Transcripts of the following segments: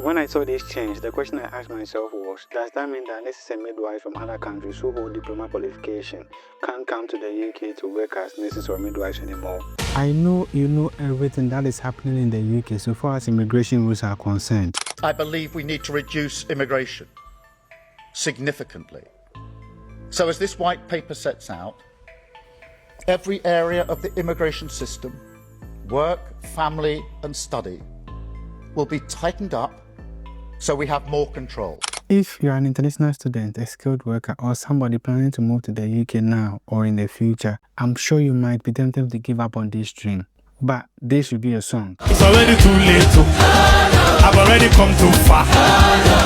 When I saw this change, the question I asked myself was, does that mean that nurses and midwives from other countries who hold diploma qualification can't come to the UK to work as nurses or midwives anymore? I know you know everything that is happening in the UK so far as immigration rules are concerned. I believe we need to reduce immigration significantly. So as this white paper sets out, every area of the immigration system, work, family and study, will be tightened up so we have more control. If you're an international student, a skilled worker, or somebody planning to move to the UK now or in the future, I'm sure you might be tempted to give up on this dream. But this should be a song. It's already too late. I've already come too far.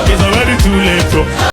It's already too late.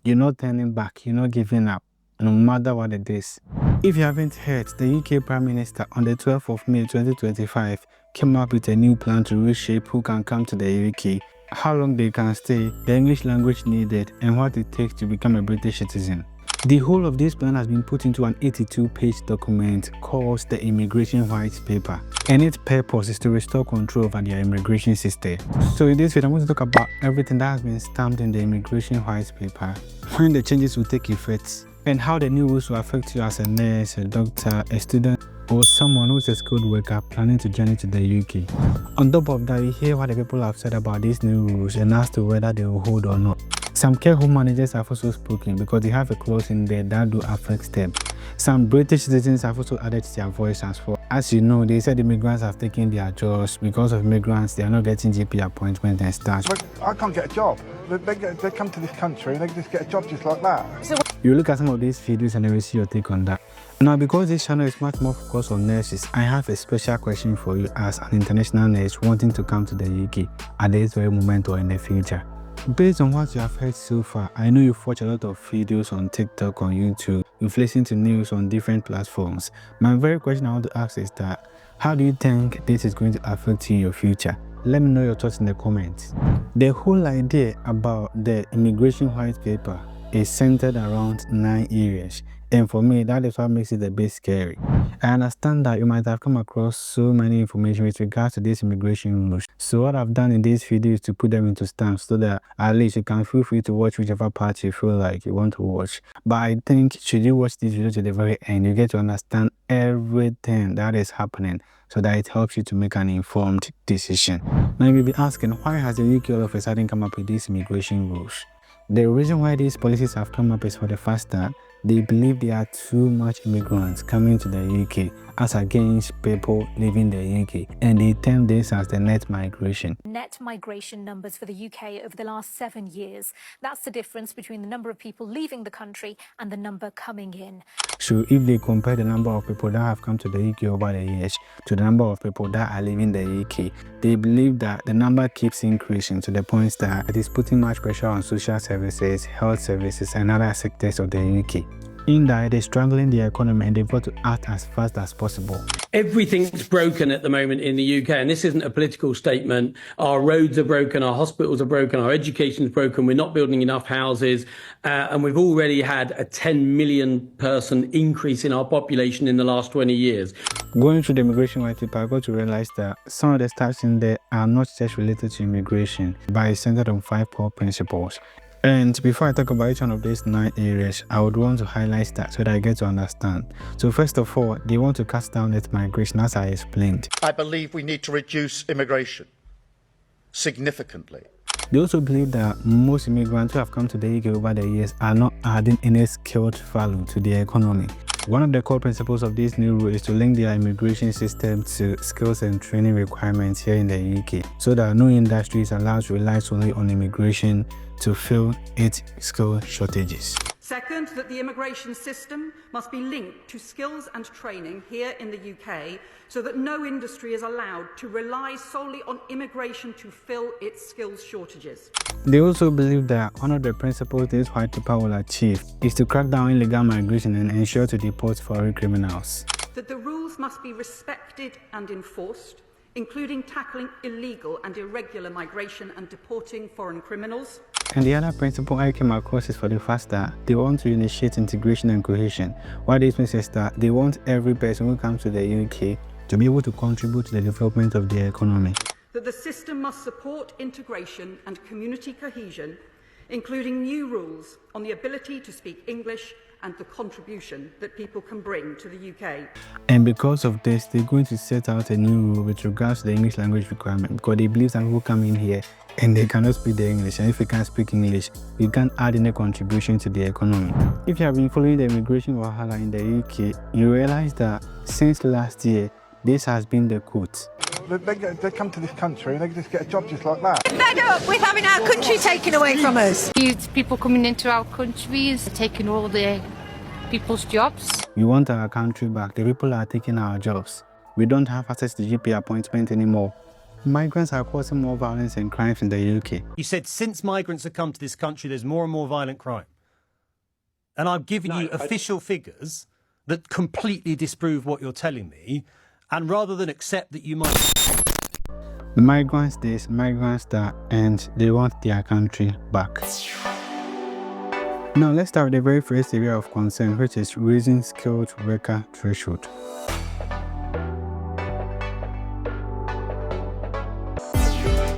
You're not turning back, you're not giving up, no matter what it is. If you haven't heard, the UK Prime Minister on the 12th of May 2025 came up with a new plan to reshape who can come to the UK, how long they can stay, the English language needed, and what it takes to become a British citizen. The whole of this plan has been put into an 82-page document called the Immigration White Paper, and its purpose is to restore control over their immigration system. So in this video, I'm going to talk about everything that has been stamped in the Immigration White Paper, when the changes will take effect, and how the new rules will affect you as a nurse, a doctor, a student, or someone who's a skilled worker planning to journey to the UK. On top of that, you hear what the people have said about these new rules and as to whether they will hold or not. Some care home managers have also spoken because they have a clause in there that do affect them. Some British citizens have also added their voice as well. As you know, they said immigrants have taken their jobs. Because of immigrants, they are not getting GP appointments and stuff. But I can't get a job. They come to this country and they just get a job just like that. You look at some of these videos and I will see your take on that. Now, because this channel is much more focused on nurses, I have a special question for you as an international nurse wanting to come to the UK at this very moment or in the future. Based on what you have heard so far, I know you've watched a lot of videos on TikTok, on YouTube, you've listened to news on different platforms. My very question I want to ask is that, how do you think this is going to affect you in your future? Let me know your thoughts in the comments. The whole idea about the Immigration White Paper is centered around 9 areas. And for me, that is what makes it a bit scary. I understand that you might have come across so many information with regards to this immigration rules. So what I've done in this video is to put them into stamps so that at least you can feel free to watch whichever part you feel like you want to watch. But I think should you watch this video to the very end, you get to understand everything that is happening so that it helps you to make an informed decision. Now you may be asking, why has the UK all of a sudden come up with these immigration rules? The reason why these policies have come up is for the fact that they believe there are too much immigrants coming to the UK as against people leaving the UK, and they term this as the net migration. Net migration numbers for the UK over the last 7 years. That's the difference between the number of people leaving the country and the number coming in. So if they compare the number of people that have come to the UK over the years to the number of people that are leaving the UK, they believe that the number keeps increasing to the point that it is putting much pressure on social services, health services and other sectors of the UK. In that, they're struggling the economy and they've got to act as fast as possible. Everything's broken at the moment in the UK, and this isn't a political statement. Our roads are broken, our hospitals are broken, our education's broken, we're not building enough houses, and we've already had a 10 million person increase in our population in the last 20 years. Going through the Immigration White Paper, I got to realize that some of the stats in there are not just related to immigration, but it's centered on 5 core principles. And before I talk about each one of these 9 areas, I would want to highlight that so that I get to understand. So first of all, they want to cut down net migration, as I explained. I believe we need to reduce immigration significantly. They also believe that most immigrants who have come to the UK over the years are not adding any skilled value to the economy. One of the core principles of this new rule is to link their immigration system to skills and training requirements here in the UK, so that no industry is allowed to rely solely on immigration to fill its skill shortages. Second, that the immigration system must be linked to skills and training here in the UK so that no industry is allowed to rely solely on immigration to fill its skills shortages. They also believe that one of the principles this white paper will achieve is to crack down illegal migration and ensure to deport foreign criminals. That the rules must be respected and enforced, including tackling illegal and irregular migration and deporting foreign criminals. And the other principle I came across is for the fact that they want to initiate integration and cohesion. What this means is that they want every person who comes to the UK to be able to contribute to the development of their economy. that the system must support integration and community cohesion, including new rules on the ability to speak English and the contribution that people can bring to the UK. And because of this, they're going to set out a new rule with regards to the English language requirement, because they believe that people come in here and they cannot speak the English, and if you can't speak English, you can't add any contribution to the economy. If you have been following the immigration wahala in the UK, you realize that since last year, this has been the quote. They come to this country and they just get a job just like that. Fed up with having our country taken away from us. Huge people coming into our countries, taking all the people's jobs. We want our country back. The people are taking our jobs. We don't have access to GP appointment anymore. Migrants are causing more violence and crimes in the UK. You said since migrants have come to this country, there's more and more violent crime. And I've given you official figures that completely disprove what you're telling me. And rather than accept that you might... Migrants this, migrants that, and they want their country back. Now let's start with the very first area of concern, which is raising skilled worker threshold.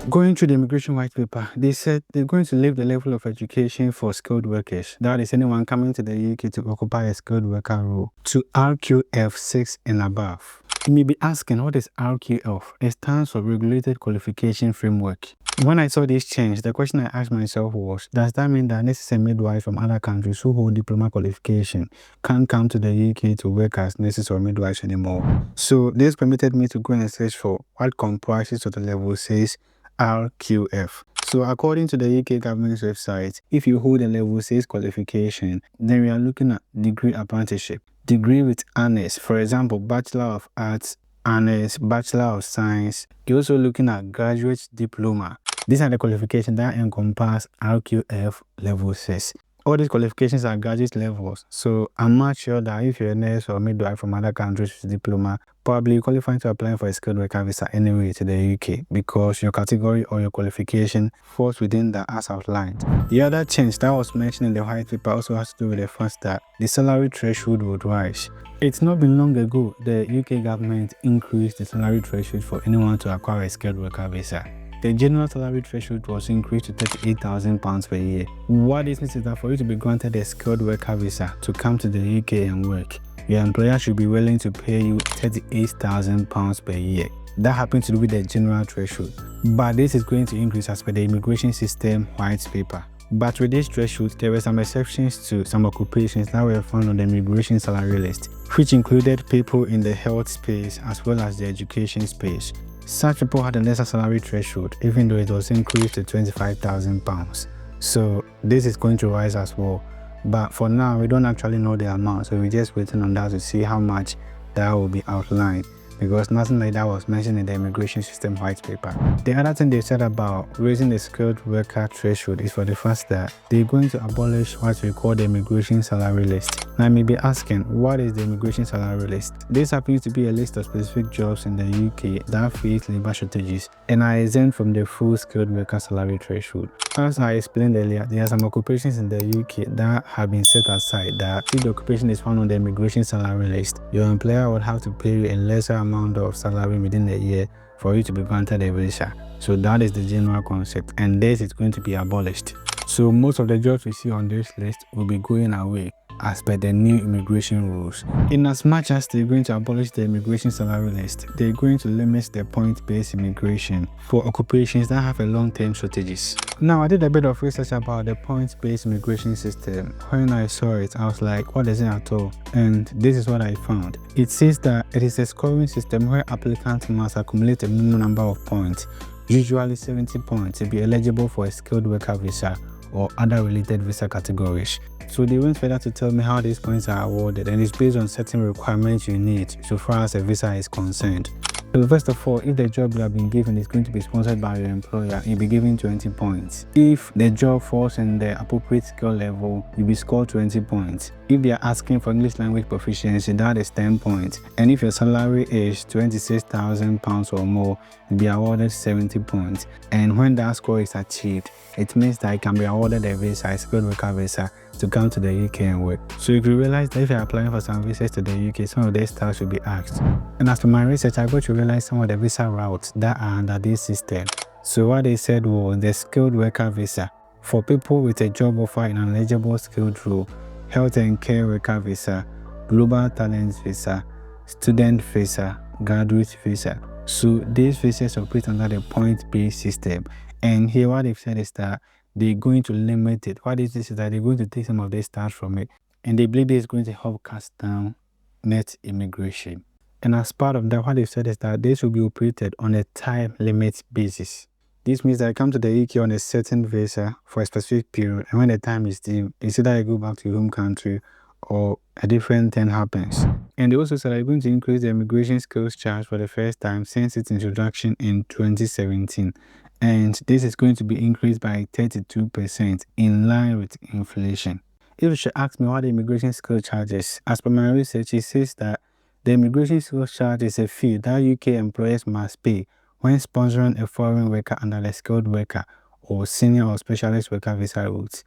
Going through the immigration white paper, they said they're going to leave the level of education for skilled workers, that is anyone coming to the UK to occupy a skilled worker role, to RQF 6 and above. You may be asking, what is RQF? It stands for Regulated Qualification Framework. When I saw this change, the question I asked myself was, does that mean that nurses and midwives from other countries who hold diploma qualification can't come to the UK to work as nurses or midwives anymore? So this permitted me to go and search for what comprises of the level 6 RQF. So according to the UK government's website, if you hold a level 6 qualification, then we are looking at degree apprenticeship, degree with honors, for example, Bachelor of Arts, honors, Bachelor of Science. You're also looking at graduate diploma. These are the qualifications that encompass RQF level 6. All these qualifications are graduate levels, so I'm not sure that if you're a nurse or midwife from other countries with diploma, probably qualifying to apply for a skilled worker visa anyway to the UK, because your category or your qualification falls within that as outlined. The other change that was mentioned in the white paper also has to do with the fact that the salary threshold would rise. It's not been long ago the UK government increased the salary threshold for anyone to acquire a skilled worker visa. The general salary threshold was increased to £38,000 per year. What this means is that for you to be granted a skilled worker visa to come to the UK and work, your employer should be willing to pay you £38,000 per year. That happens to do with the general threshold. But this is going to increase as per the immigration system white paper. But with this threshold, there were some exceptions to some occupations that were found on the immigration salary list, which included people in the health space as well as the education space. Such people had a lesser salary threshold, even though it was increased to £25,000. So this is going to rise as well. But for now, we don't actually know the amount, so we're just waiting on that to see how much that will be outlined, because nothing like that was mentioned in the immigration system white paper. The other thing they said about raising the skilled worker threshold is for the fact that they're going to abolish what we call the immigration salary list. Now, I may be asking, what is the immigration salary list? This happens to be a list of specific jobs in the UK that face labor shortages and are exempt from the full skilled worker salary threshold. As I explained earlier, there are some occupations in the UK that have been set aside that if the occupation is found on the immigration salary list, your employer would have to pay you a lesser amount of salary within a year for you to be granted a visa. So that is the general concept, and this is going to be abolished. So most of the jobs we see on this list will be going away as per the new immigration rules. In as much as they're going to abolish the immigration salary list, they're going to limit the point-based immigration for occupations that have a long-term shortages. Now, I did a bit of research about the points-based immigration system. When I saw it, I was like, what is it at all? And this is what I found. It says that it is a scoring system where applicants must accumulate a minimum number of points, usually 70 points, to be eligible for a skilled worker visa or other related visa categories. So they went further to tell me how these points are awarded, and it's based on certain requirements you need so far as a visa is concerned. So first of all, if the job you have been given is going to be sponsored by your employer, you'll be given 20 points. If the job falls in the appropriate skill level, you'll be scored 20 points. If they are asking for English language proficiency, that is 10 points. And if your salary is £26,000 or more, you'll be awarded 70 points. And when that score is achieved, it means that you can be awarded a visa, a skilled worker visa, to come to the UK and work. So you realize that if you're applying for some visas to the UK, some of these tasks will be asked. And as for my research, I got to realize liberalize some of the visa routes that are under this system. So what they said was the skilled worker visa for people with a job offer in an eligible skilled role, health and care worker visa, global talent visa, student visa, graduate visa. So these visas operate under the point-based system. And here what they've said is that they're going to limit it. What is this is that they're going to take some of the stats from it. And they believe this is going to help cut down net immigration. And as part of that, what they've said is that this will be operated on a time limit basis. This means that you come to the UK on a certain visa for a specific period, and when the time is due, it's either you go back to your home country or a different thing happens. And they also said they're going to increase the immigration skills charge for the first time since its introduction in 2017. And this is going to be increased by 32% in line with inflation. If you should ask me what the immigration skill charge is, as per my research, it says that the immigration skill charge is a fee that UK employers must pay when sponsoring a foreign worker under the skilled worker or senior or specialist worker visa routes.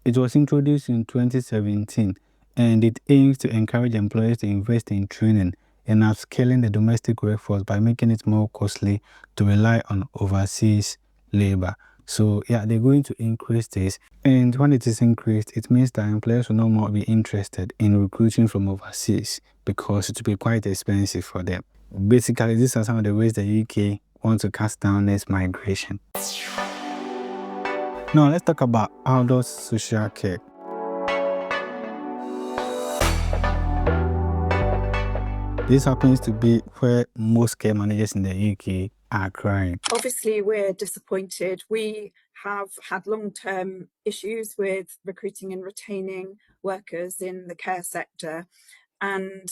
It was introduced in 2017 and it aims to encourage employers to invest in training and upscaling the domestic workforce by making it more costly to rely on overseas labor. So yeah, they're going to increase this, and when it is increased, it means that employers will no more be interested in recruiting from overseas because it will be quite expensive for them. Basically, these are some of the ways the UK wants to cut down this migration. Now let's talk about adult social care. This happens to be where most care managers in the UK are crying. Obviously, we're disappointed. We have had long-term issues with recruiting and retaining workers in the care sector, and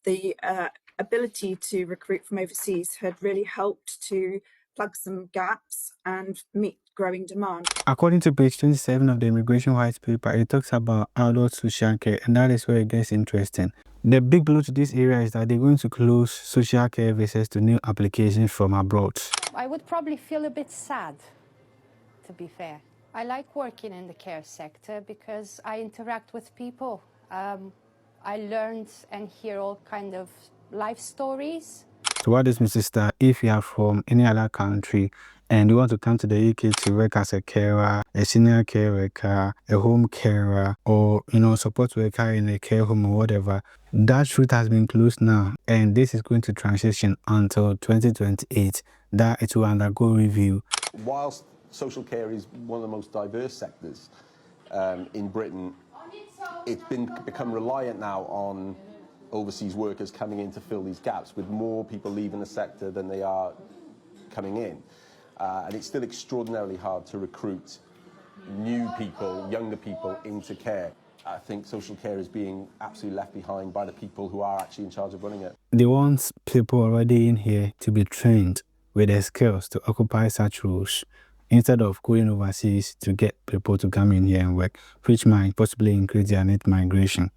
the ability to recruit from overseas had really helped to plug some gaps and meet growing demand. According to page 27 of the Immigration White Paper, it talks about adult social care, and that is where it gets interesting. The big blow to this area is that they're going to close social care visas to new applications from abroad. I would probably feel a bit sad, to be fair. I like working in the care sector because I interact with people. I learned and hear all kind of life stories. So what this means is that if you are from any other country and you want to come to the UK to work as a carer, a senior care worker, a home carer, or support worker in a care home or whatever, that route has been closed now, and this is going to transition until 2028 that it will undergo review. Whilst social care is one of the most diverse sectors in Britain, it's become reliant now on overseas workers coming in to fill these gaps, with more people leaving the sector than they are coming in. And it's still extraordinarily hard to recruit new people, younger people, into care. I think social care is being absolutely left behind by the people who are actually in charge of running it. They want people already in here to be trained with their skills to occupy such roles, instead of going overseas to get people to come in here and work, which might possibly increase their net migration.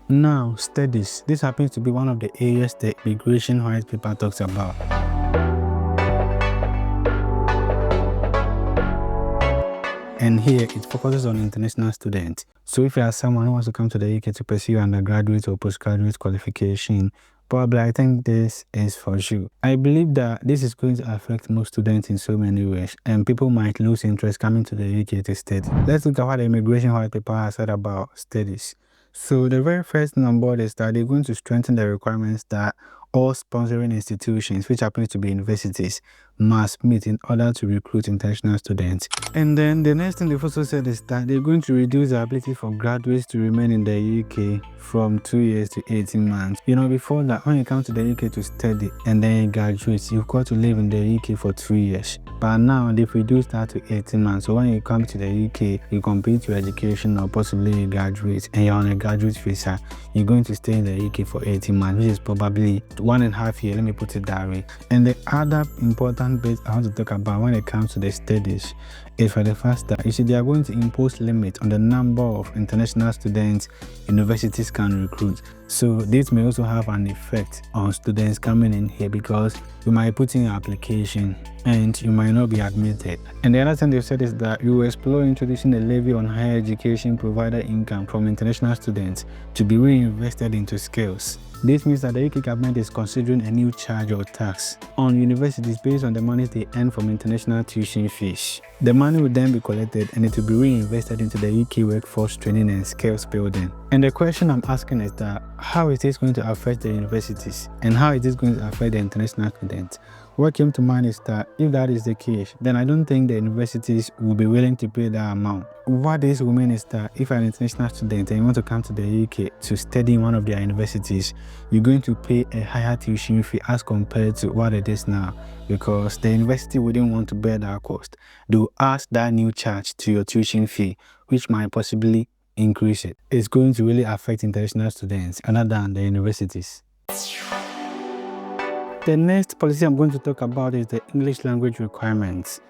Now, studies. This happens to be one of the areas the Immigration White Paper talks about. And here it focuses on international students. So if you are someone who wants to come to the UK to pursue undergraduate or postgraduate qualification, probably I think this is for you. I believe that this is going to affect most students in so many ways, and people might lose interest coming to the UK to study. Let's look at what the Immigration White Paper has said about studies. So the very first thing on board is that they're going to strengthen the requirements that all sponsoring institutions, which happens to be universities, must meet in order to recruit international students. And then the next thing they've also said is that they're going to reduce the ability for graduates to remain in the UK from 2 years to 18 months. Before that, when you come to the UK to study and then you graduate, you've got to live in the UK for 2 years. But now they've reduced that to 18 months. So when you come to the UK, you complete your education or possibly you graduate and you're on a graduate visa, you're going to stay in the UK for 18 months, which is probably 1.5 years, let me put it that way. And the other important bit I want to talk about when it comes to the studies is for the fact that they are going to impose limits on the number of international students universities can recruit. So this may also have an effect on students coming in here, because you might put in your application and you might not be admitted. And the other thing they've said is that you will explore introducing a levy on higher education provider income from international students to be reinvested into skills. This means that the UK government is considering a new charge or tax on universities based on the money they earn from international tuition fees. The money will then be collected and it will be reinvested into the UK workforce training and skills building. And the question I'm asking is that how is this going to affect the universities and how is this going to affect the international students? What came to mind is that if that is the case, then I don't think the universities will be willing to pay that amount. What is will mean is that if you're an international student and you want to come to the UK to study in one of their universities, you're going to pay a higher tuition fee as compared to what it is now, because the university wouldn't want to bear that cost. They'll add that new charge to your tuition fee, which might possibly increase it. It's going to really affect international students other than the universities. The next policy I'm going to talk about is the English language requirements.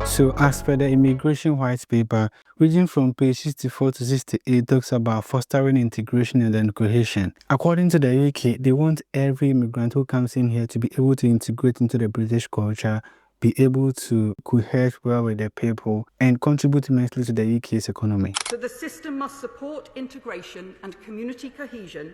So as per the immigration white paper, reading from page 64 to 68 talks about fostering integration and then cohesion. According to the UK, they want every immigrant who comes in here to be able to integrate into the British culture, be able to cohere well with the people, and contribute immensely to the UK's economy. So the system must support integration and community cohesion,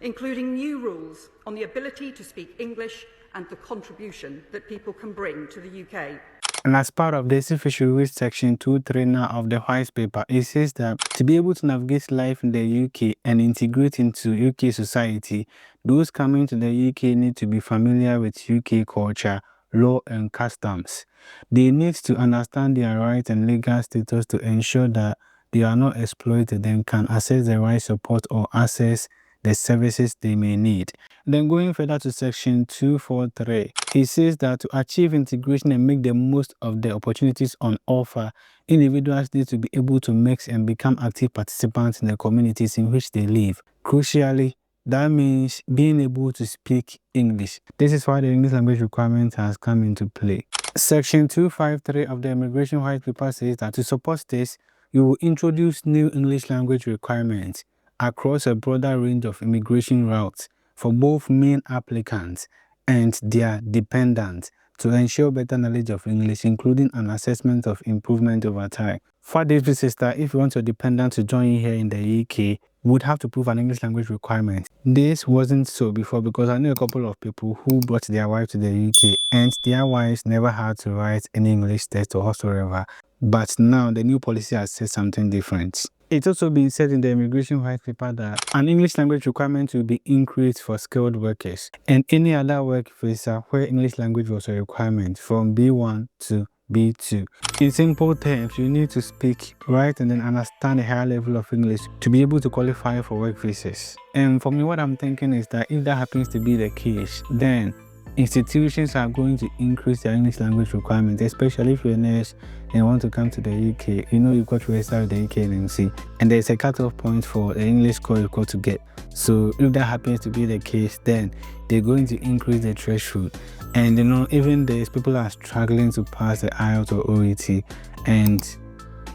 including new rules on the ability to speak English and the contribution that people can bring to the UK. And as part of this, if you should read section 2.3 now of the white paper, it says that to be able to navigate life in the UK and integrate into UK society, those coming to the UK need to be familiar with UK culture, law and customs. They need to understand their rights and legal status to ensure that they are not exploited and can access the right support or access the services they may need. Then going further to section 2.4.3, it says that to achieve integration and make the most of the opportunities on offer, individuals need to be able to mix and become active participants in the communities in which they live. Crucially, that means being able to speak English. This is why the English language requirement has come into play. Section 253 of the Immigration White Paper says that to support this, you will introduce new English language requirements across a broader range of immigration routes for both main applicants and their dependents to ensure better knowledge of English, including an assessment of improvement over time. For this is that if you want your dependent to join you here in the UK, would have to prove an English language requirement. This wasn't so before, because I know a couple of people who brought their wife to the UK and their wives never had to write any English test or whatsoever. But now the new policy has said something different. It's also been said in the Immigration White Paper that an English language requirement will be increased for skilled workers and any other work visa where English language was a requirement from B1 to B2. In simple terms, you need to speak, write, and then understand a higher level of English to be able to qualify for work visas. And for me, what I'm thinking is that if that happens to be the case, then institutions are going to increase their English language requirements, especially if you're a nurse and want to come to the UK. You know you've got to register with the UK NMC, and there's a cutoff point for the English score you've got to get. So if that happens to be the case, then they're going to increase the threshold. And you know, even these people are struggling to pass the IELTS or OET, and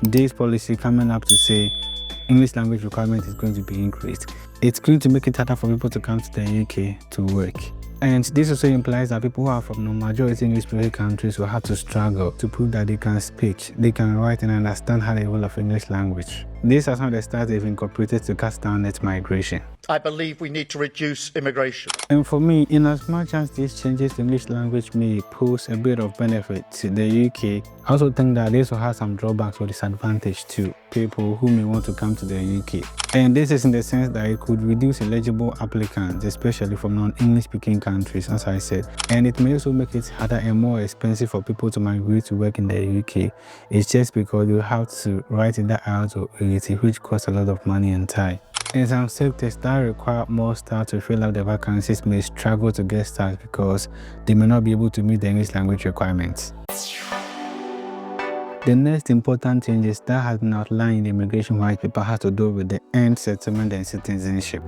this policy coming up to say English language requirement is going to be increased. It's going to make it harder for people to come to the UK to work. And this also implies that people who are from non-majority English-speaking countries will have to struggle to prove that they can speak, they can write and understand high level of English language. This has not the start they've incorporated to cut down net migration. I believe we need to reduce immigration. And for me, in as much as these changes to English language may pose a bit of benefit to the UK, I also think that this will have some drawbacks or disadvantage to people who may want to come to the UK. And this is in the sense that it could reduce eligible applicants, especially from non-English speaking countries, as I said. And it may also make it harder and more expensive for people to migrate to work in the UK. It's just because you have to write in the IELTS or OET, which costs a lot of money and time. In some sectors that require more staff to fill out the vacancies may struggle to get staff because they may not be able to meet the English language requirements. The next important changes that has been outlined in the Immigration White Paper has to do with the end settlement and citizenship.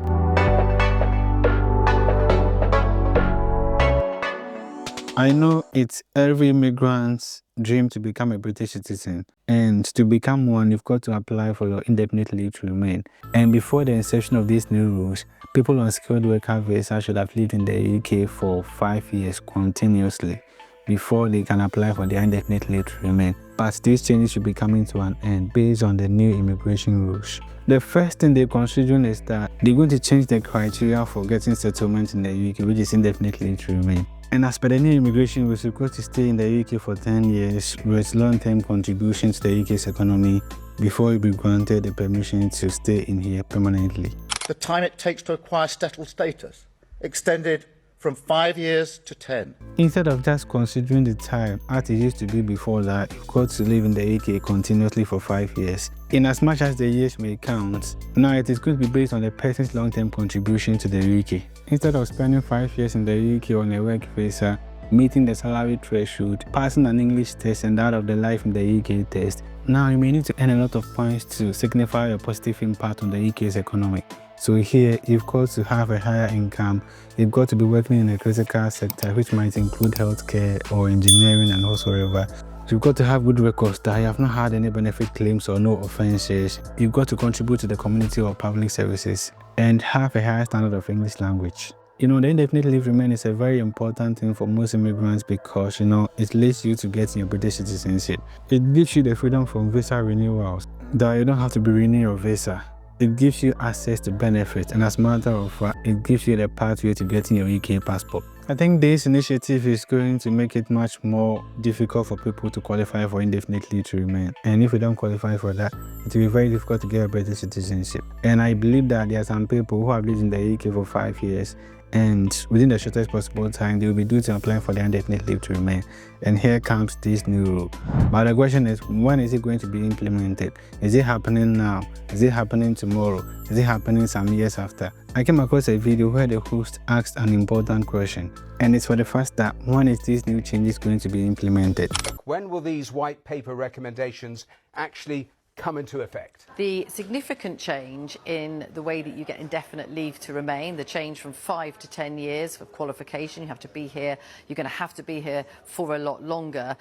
I know it's every immigrant's dream to become a British citizen, and to become one, you've got to apply for your indefinite leave to remain. And before the inception of these new rules, people on skilled worker visa should have lived in the UK for 5 years continuously before they can apply for their indefinite leave to remain. But these changes should be coming to an end based on the new immigration rules. The first thing they're considering is that they're going to change the criteria for getting settlement in the UK, which is indefinite leave to remain. And as per the new immigration rules, you're going to stay in the UK for 10 years with long-term contribution to the UK's economy before you be granted the permission to stay in here permanently. The time it takes to acquire settled status extended from 5 years to 10. Instead of just considering the time as it used to be before that, you've got to live in the UK continuously for 5 years. In as much as the years may count, now it is going to be based on the person's long-term contribution to the UK. Instead of spending 5 years in the UK on a work visa, meeting the salary threshold, passing an English test and out of the life in the UK test, now you may need to earn a lot of points to signify a positive impact on the UK's economy. So here, you've got to have a higher income, you've got to be working in a critical sector, which might include healthcare or engineering and whatsoever. You've got to have good records that you have not had any benefit claims or no offenses. You've got to contribute to the community or public services and have a higher standard of English language. You know, the indefinite leave to remain is a very important thing for most immigrants because, you know, it leads you to getting your British citizenship. It gives you the freedom from visa renewals, that you don't have to be renewing your visa. It gives you access to benefits, and as a matter of fact, it gives you the pathway to getting your UK passport. I think this initiative is going to make it much more difficult for people to qualify for indefinite leave to remain. And if you don't qualify for that, it will be very difficult to get a British citizenship. And I believe that there are some people who have lived in the UK for 5 years, and within the shortest possible time, they will be due to apply for the indefinite leave to remain. And here comes this new rule. But the question is, when is it going to be implemented? Is it happening now? Is it happening tomorrow? Is it happening some years after? I came across a video where the host asked an important question, and it's for the fact that when is these new changes going to be implemented? When will these white paper recommendations actually come into effect? The significant change in the way that you get indefinite leave to remain, the change from 5 to 10 years for qualification, you have to be here, you're going to have to be here for a lot longer.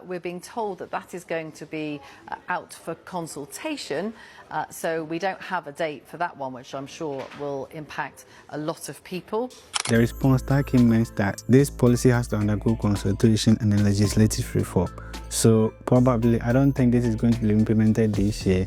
We're being told that that is going to be out for consultation, so we don't have a date for that one, which I'm sure will impact a lot of people. The response that came meant that this policy has to undergo consultation and a legislative reform. So probably, I don't think this is going to be implemented this year.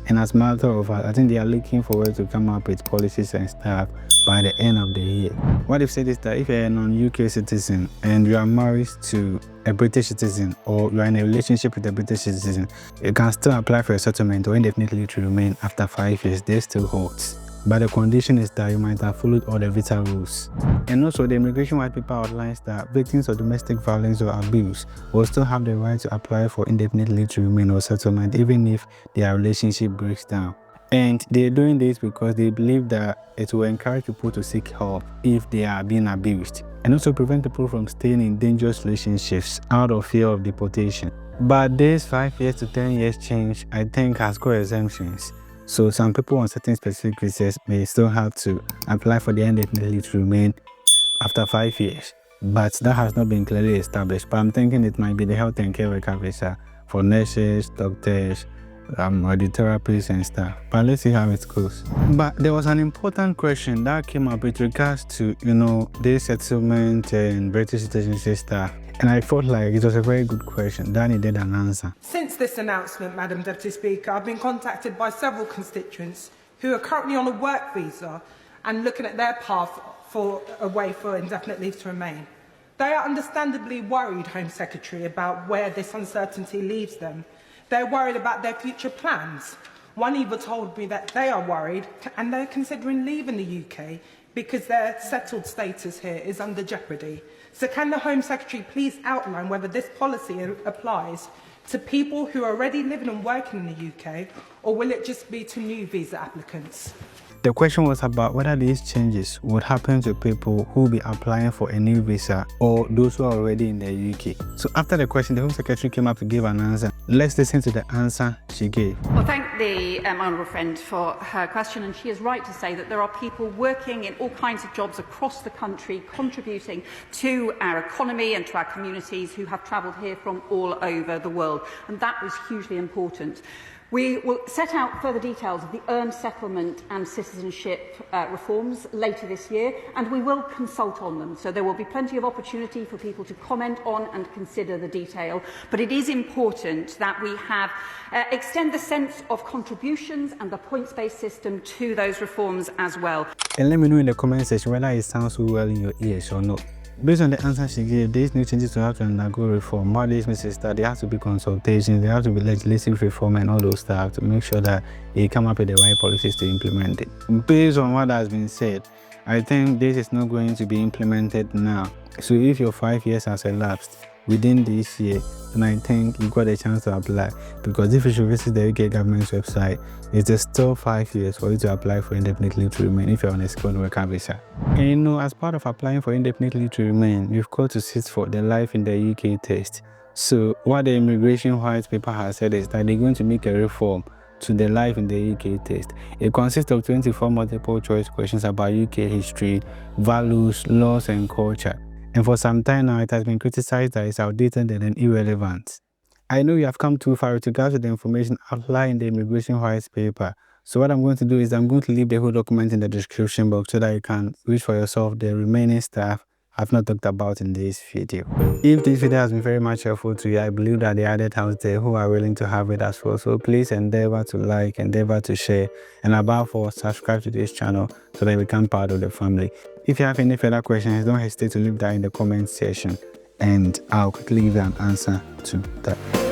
And as a matter of fact, I think they are looking forward to come up with policies and stuff by the end of the year. What they've said is that if you're a non-UK citizen and you are married to a British citizen, or you are in a relationship with a British citizen, you can still apply for a settlement or indefinitely to remain after 5 years. They still holds. But the condition is that you might have followed all the visa rules. And also, the immigration white paper outlines that victims of domestic violence or abuse will still have the right to apply for indefinite leave to remain or settlement even if their relationship breaks down. And they're doing this because they believe that it will encourage people to seek help if they are being abused, and also prevent people from staying in dangerous relationships out of fear of deportation. But this 5 years to 10 years change, I think, has got exemptions. So some people on certain specific visas may still have to apply for the indefinite leave to remain after 5 years. But that has not been clearly established. But I'm thinking it might be the health and care worker visa for nurses, doctors, radiotherapists and stuff. But let's see how it goes. But there was an important question that came up with regards to, you know, this settlement and British citizenship stuff. And I felt like it was a very good question that needed an answer. Since this announcement, Madam Deputy Speaker, I've been contacted by several constituents who are currently on a work visa and looking at their path for a way for indefinite leave to remain. They are understandably worried, Home Secretary, about where this uncertainty leaves them. They're worried about their future plans. One even told me that they are worried and they're considering leaving the UK because their settled status here is under jeopardy. So can the Home Secretary please outline whether this policy applies to people who are already living and working in the UK, or will it just be to new visa applicants? The question was about whether these changes would happen to people who will be applying for a new visa or those who are already in the UK. So after the question, the Home Secretary came up to give an answer. Let's listen to the answer she gave. Well, thank the honourable friend for her question, and she is right to say that there are people working in all kinds of jobs across the country, contributing to our economy and to our communities who have travelled here from all over the world, and that was hugely important. We will set out further details of the earned settlement and citizenship reforms later this year, and we will consult on them. So there will be plenty of opportunity for people to comment on and consider the detail. But it is important that we have extend the sense of contributions and the points-based system to those reforms as well. And let me know in the comment section whether it sounds so well in your ears or not. Based on the answer she gave, these new changes will have to undergo reform. What this means is that there has to be consultations, there have to be legislative reform and all those stuff to make sure that they come up with the right policies to implement it. Based on what has been said, I think this is not going to be implemented now. So if your 5 years has elapsed within this year, then I think you got a chance to apply, because if you should visit the UK government's website, it is still 5 years for you to apply for indefinite leave to remain if you're on a skilled worker visa. And you know, as part of applying for indefinite leave to remain, you've got to sit for the Life in the UK test. So what the immigration white paper has said is that they're going to make a reform to the Life in the UK test. It consists of 24 multiple choice questions about UK history, values, laws and culture. And for some time now, it has been criticized that it's outdated and irrelevant. I know you have come too far to gather the information outlined in the immigration white paper. So what I'm going to do is I'm going to leave the whole document in the description box so that you can read for yourself the remaining stuff I've not talked about in this video. If this video has been very much helpful to you, I believe that there are others out there who are willing to have it as well. So please endeavor to like, endeavor to share, and above all, subscribe to this channel so that you become part of the family. If you have any further questions, don't hesitate to leave that in the comment section and I'll quickly give you an answer to that.